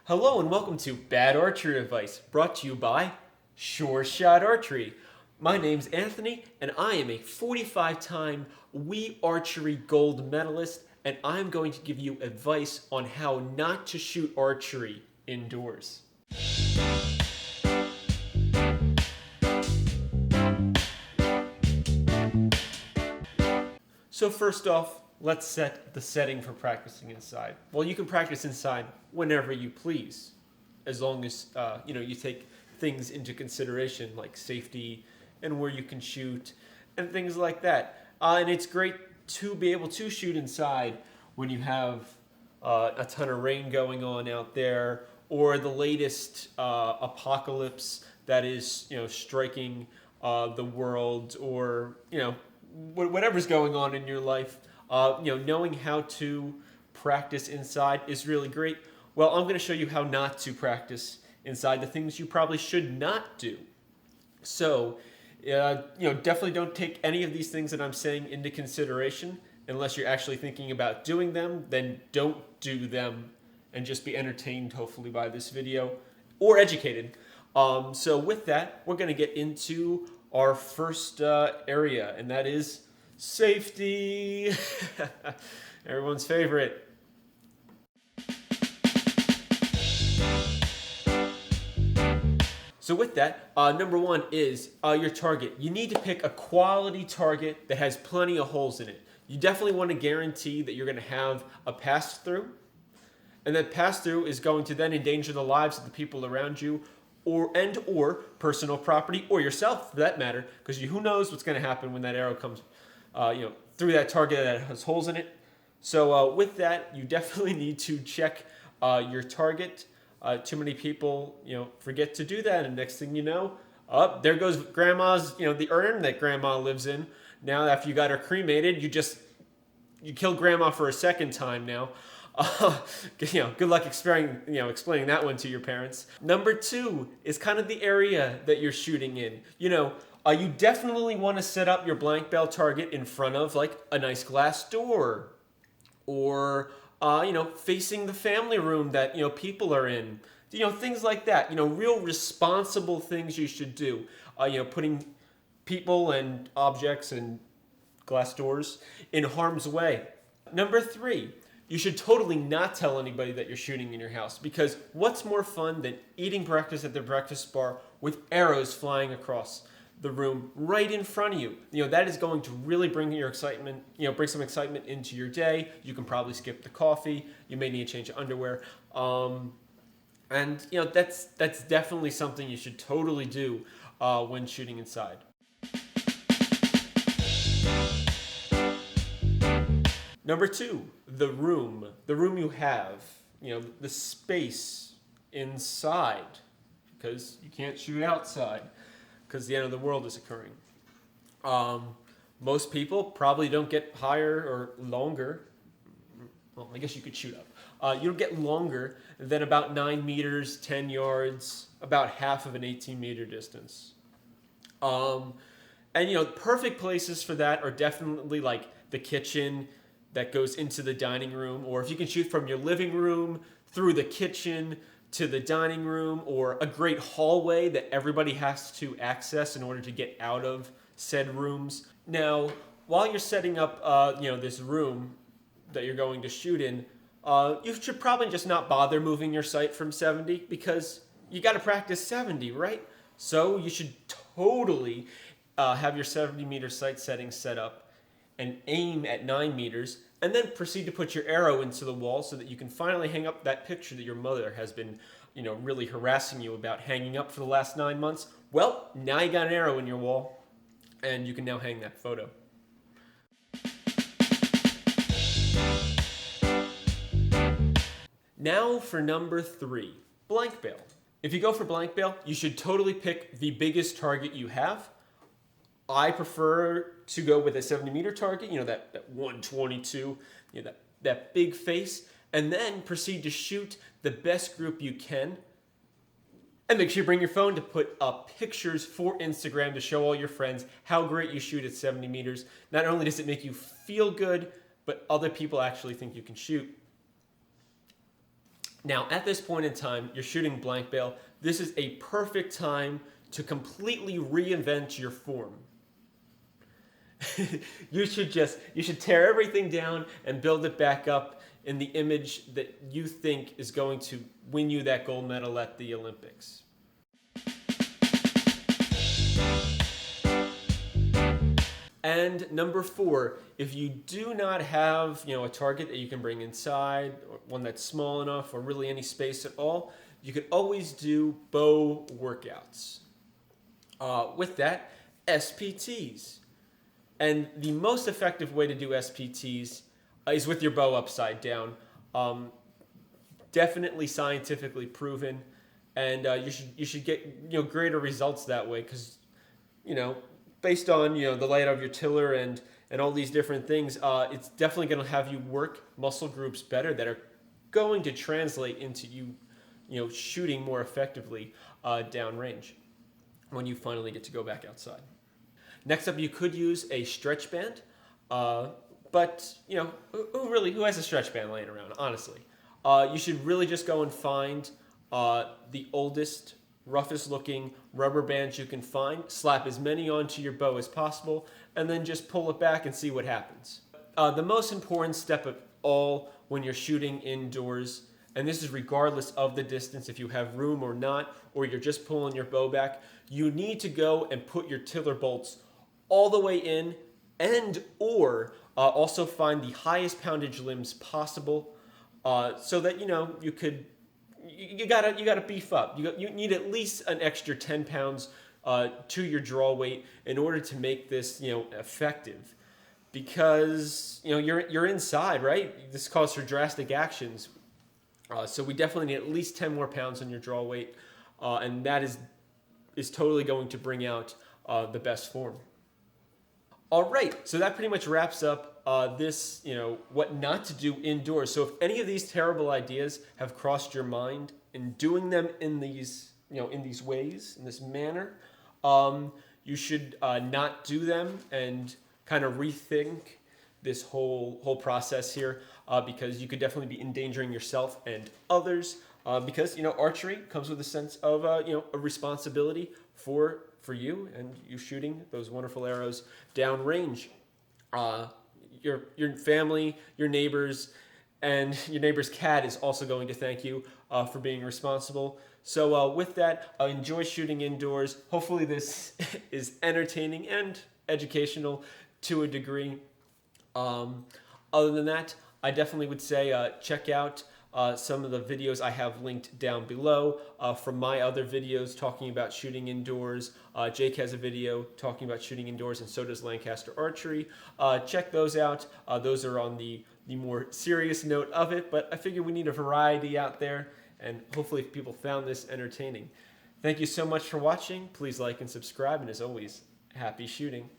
Hello and welcome to Bad Archery Advice, brought to you by Sure Shot Archery. My name's Anthony, and I am a 45-time Wii Archery gold medalist, and I'm going to give you advice on how not to shoot archery indoors. So first off, let's set the setting for practicing inside. Well, you can practice inside whenever you please, as long as you take things into consideration like safety and where you can shoot and things like that. And it's great to be able to shoot inside when you have a ton of rain going on out there, or the latest apocalypse that is striking the world, or whatever's going on in your life. Knowing how to practice inside is really great. Well, I'm going to show you how not to practice inside, the things you probably should not do. So, definitely don't take any of these things that I'm saying into consideration unless you're actually thinking about doing them. Then don't do them and just be entertained, hopefully, by this video, or educated. So with that, we're going to get into our first area, and that is safety. Everyone's favorite. So with that, number one is your target. You need to pick a quality target that has plenty of holes in it. You definitely want to guarantee that you're going to have a pass-through, and that pass-through is going to then endanger the lives of the people around you, or personal property, or yourself for that matter, because who knows what's going to happen when that arrow comes through that target that has holes in it. So with that, you definitely need to check your target. Too many people forget to do that, and next thing you know, there goes grandma's the urn that grandma lives in. Now after you got her cremated, you killed grandma for a second time now. Good luck explaining that one to your parents. Number two is kind of the area that you're shooting in. You definitely want to set up your blank bell target in front of like a nice glass door, or facing the family room that people are in. Things like that. Real responsible things you should do. Putting people and objects and glass doors in harm's way. Number three, you should totally not tell anybody that you're shooting in your house, because what's more fun than eating breakfast at the breakfast bar with arrows flying across the room right in front of you? That is going to really bring your excitement, bring some excitement into your day. You can probably skip the coffee. You may need to change your underwear. That's definitely something you should totally do when shooting inside. Number two, the room. The room you have, the space inside, because you can't shoot outside because the end of the world is occurring. Most people probably don't get higher or longer. Well, I guess you could shoot up. You don't get longer than about 9 meters, 10 yards, about half of an 18-meter distance. Perfect places for that are definitely like the kitchen that goes into the dining room, or if you can shoot from your living room through the kitchen to the dining room, or a great hallway that everybody has to access in order to get out of said rooms. Now, while you're setting up this room that you're going to shoot in, you should probably just not bother moving your sight from 70, because you got to practice 70, right? So you should totally have your 70-meter sight setting set up and aim at 9 meters, and then proceed to put your arrow into the wall so that you can finally hang up that picture that your mother has been, really harassing you about hanging up for the last 9 months. Well, now you got an arrow in your wall, and you can now hang that photo. Now for number three, blank bale. If you go for blank bale, you should totally pick the biggest target you have. I prefer to go with a 70-meter target, that 122, that big face, and then proceed to shoot the best group you can. And make sure you bring your phone to put up pictures for Instagram to show all your friends how great you shoot at 70 meters. Not only does it make you feel good, but other people actually think you can shoot. Now, at this point in time, you're shooting blank bail. This is a perfect time to completely reinvent your form. You should tear everything down and build it back up in the image that you think is going to win you that gold medal at the Olympics. And number 4, if you do not have, a target that you can bring inside, or one that's small enough, or really any space at all, you could always do bow workouts. With that, SPTs. And the most effective way to do SPTs is with your bow upside down. Definitely scientifically proven, and you should get greater results that way because based on the layout of your tiller and all these different things, it's definitely going to have you work muscle groups better that are going to translate into you shooting more effectively downrange when you finally get to go back outside. Next up, you could use a stretch band, but who has a stretch band laying around? Honestly, you should really just go and find the oldest, roughest looking rubber bands you can find, slap as many onto your bow as possible, and then just pull it back and see what happens. The most important step of all when you're shooting indoors, and this is regardless of the distance, if you have room or not, or you're just pulling your bow back, you need to go and put your tiller bolts all the way in, and or also find the highest poundage limbs possible, so that you gotta beef up. You need at least an extra 10 pounds to your draw weight in order to make this effective, because you're inside, right? This calls for drastic actions, so we definitely need at least 10 more pounds on your draw weight, and that is totally going to bring out the best form. All right, so that pretty much wraps up this, what not to do indoors. So if any of these terrible ideas have crossed your mind in doing them in these, in these ways, in this manner, you should not do them and kind of rethink this whole process here, because you could definitely be endangering yourself and others, because archery comes with a sense of a responsibility for you and you shooting those wonderful arrows downrange. Your family, your neighbors, and your neighbor's cat is also going to thank you for being responsible. So with that, enjoy shooting indoors. Hopefully this is entertaining and educational to a degree. Other than that, I definitely would say check out some of the videos I have linked down below from my other videos talking about shooting indoors. Jake has a video talking about shooting indoors, and so does Lancaster Archery. Check those out. Those are on the more serious note of it, but I figure we need a variety out there, and hopefully people found this entertaining. Thank you so much for watching. Please like and subscribe, and as always, happy shooting.